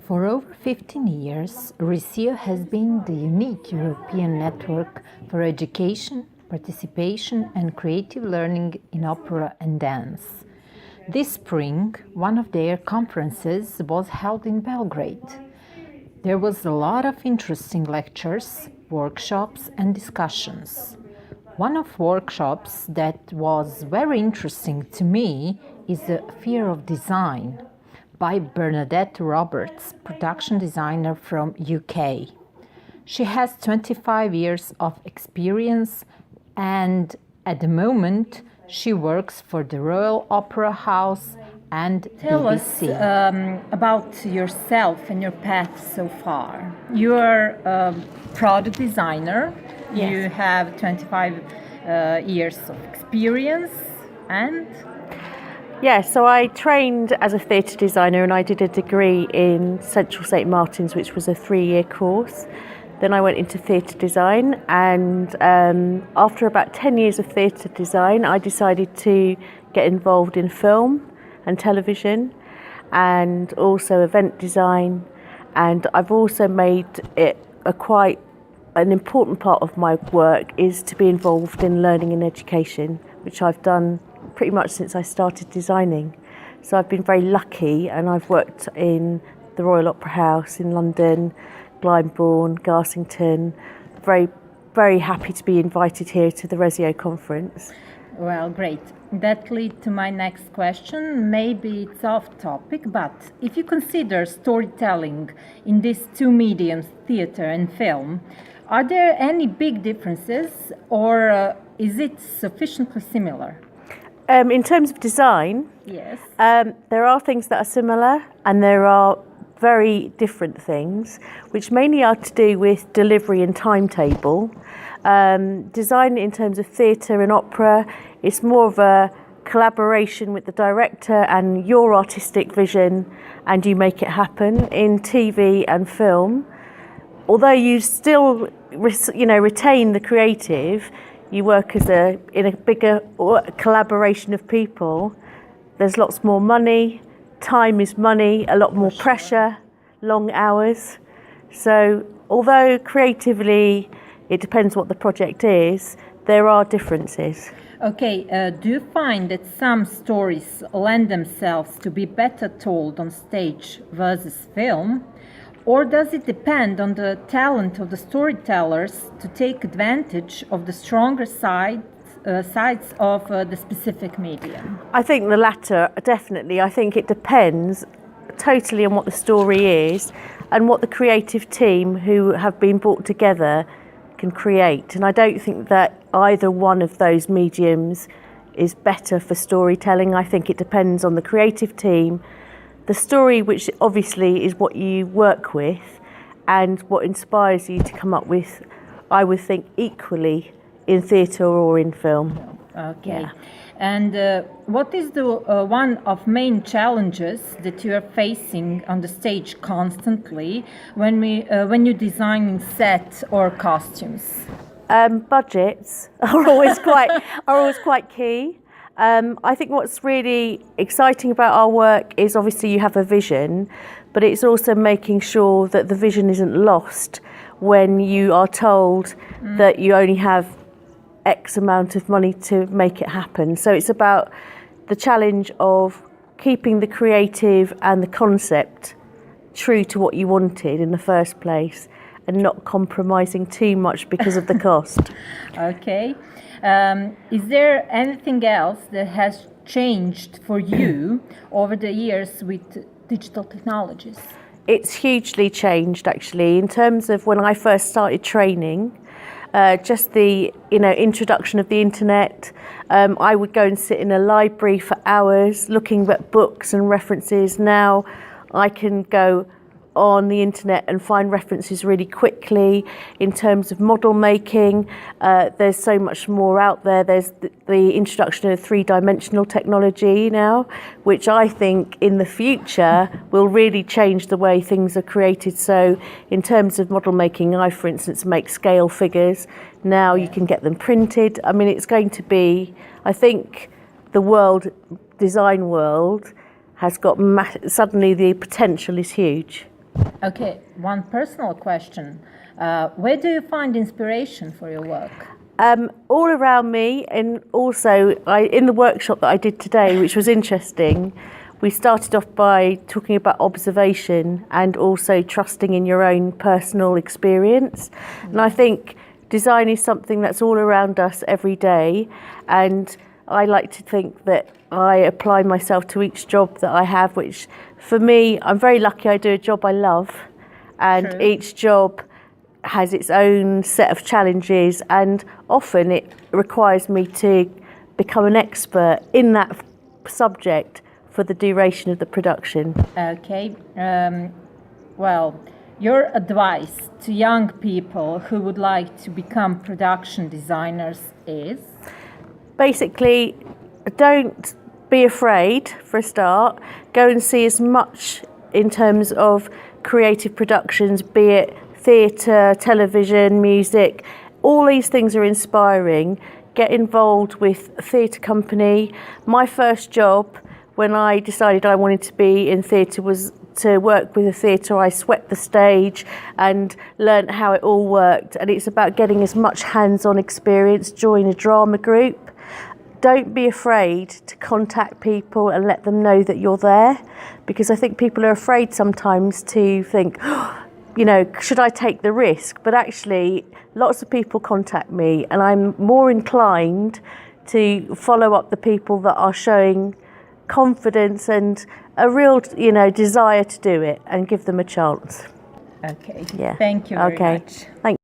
For over 15 years, RESEO has been the unique European network for education, participation and creative learning in opera and dance. This spring, one of their conferences was held in Belgrade. There was a lot of interesting lectures, workshops and discussions. One of workshops that was very interesting to me is the Fear of Design by Bernadette Roberts, production designer from UK. She has 25 years of experience and at the moment she works for the Royal Opera House and Tell BBC. us about yourself and your path so far. You are a product designer. Yes. You have 25 years of experience and... Yeah, so I trained as a theatre designer and I did a degree in Central St Martin's, which was a 3-year course. Then I went into theatre design and after about 10 years of theatre design, I decided to get involved in film and television and also event design. And I've also made it quite an important part of my work is to be involved in learning and education, which I've done pretty much since I started designing. So I've been very lucky and I've worked in the Royal Opera House in London, Glyndebourne, Garsington. Very, very happy to be invited here to the RESEO Conference. Well, great. That leads to my next question. Maybe it's off topic, but if you consider storytelling in these two mediums, theatre and film, are there any big differences or is it sufficiently similar? In terms of design, Yes. there are things that are similar and there are very different things, which mainly are to do with delivery and timetable. Design in terms of theatre and opera is more of a collaboration with the director and your artistic vision, and you make it happen. In TV and film, although you still retain the creative, you work in a bigger collaboration of people. There's lots more money, time is money, a lot more pressure, long hours. So although creatively it depends what the project is, there are differences. Okay, do you find that some stories lend themselves to be better told on stage versus film? Or does it depend on the talent of the storytellers to take advantage of the stronger sides of the specific medium? I think the latter, definitely. I think it depends totally on what the story is and what the creative team who have been brought together can create. And I don't think that either one of those mediums is better for storytelling. I think it depends on the creative team, the story, which obviously is what you work with and what inspires you to come up with, I would think, equally in theatre or in film. Okay. Yeah. And what is the one of main challenges that you are facing on the stage constantly when you're designing set or costumes? Budgets are always quite key. I think what's really exciting about our work is obviously you have a vision, but it's also making sure that the vision isn't lost when you are told that you only have X amount of money to make it happen. So it's about the challenge of keeping the creative and the concept true to what you wanted in the first place and not compromising too much because of the cost. Okay. Is there anything else that has changed for you over the years with digital technologies? It's hugely changed actually in terms of when I first started training. Just the introduction of the internet. I would go and sit in a library for hours looking at books and references. Now I can go on the internet and find references really quickly. In terms of model making, there's so much more out there. There's the introduction of 3-dimensional technology now, which I think in the future will really change the way things are created. So in terms of model making, I, for instance, make scale figures. Now you can get them printed. I mean, it's going to be, I think the design world has got, suddenly the potential is huge. Okay, one personal question. Where do you find inspiration for your work? All around me, and also in the workshop that I did today, which was interesting, we started off by talking about observation and also trusting in your own personal experience. And I think design is something that's all around us every day, and I like to think that I apply myself to each job that I have, which for me, I'm very lucky I do a job I love, and True. each job has its own set of challenges, and often it requires me to become an expert in that subject for the duration of the production. Okay, well, your advice to young people who would like to become production designers is? Basically, don't be afraid for a start. Go and see as much in terms of creative productions, be it theatre, television, music. All these things are inspiring. Get involved with a theatre company. My first job when I decided I wanted to be in theatre was to work with a theatre. I swept the stage and learnt how it all worked, and it's about getting as much hands-on experience. Join a drama group. Don't be afraid to contact people and let them know that you're there, because I think people are afraid sometimes to think, you know, should I take the risk? But actually, lots of people contact me, and I'm more inclined to follow up the people that are showing confidence and a real, you know, desire to do it, and give them a chance. Okay, Yeah. thank you very Okay. much. Thank